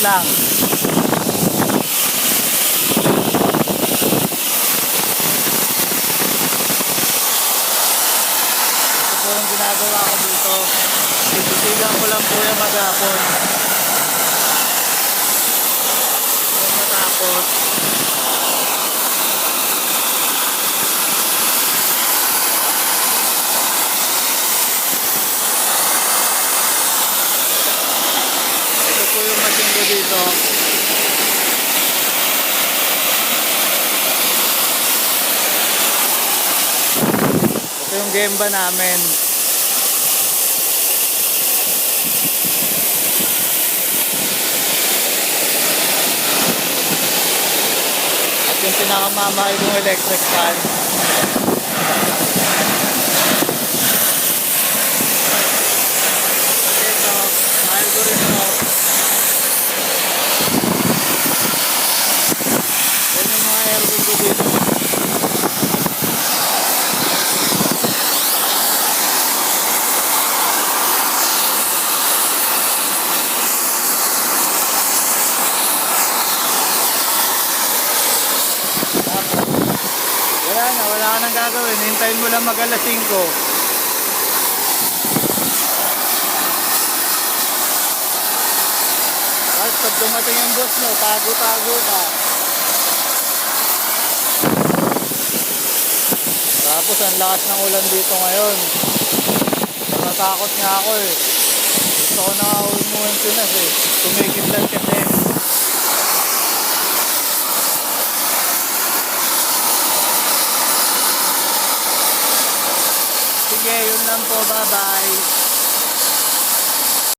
lang. Ito po yung ginagawa ko dito. Tititigan ko lang po yung maghapon. Kung matapos, ito po yung machine ko dito. Ito yung gemba namin. At yung pinakamamahal kong electric fan. Ito, mahal ko rin ito. Yan yung mga aircon ko dito. Wala ka nang gagawin. Hintayin mo lang mag alas 5. Tapos pag dumating yung boss mo, tago-tago ka. Tapos ang lakas ng ulan dito ngayon. Natakot nga ako eh. Gusto ko na umuwi Pinas eh. Tumigil lang kasi. Sige, yun lang po. Bye-bye.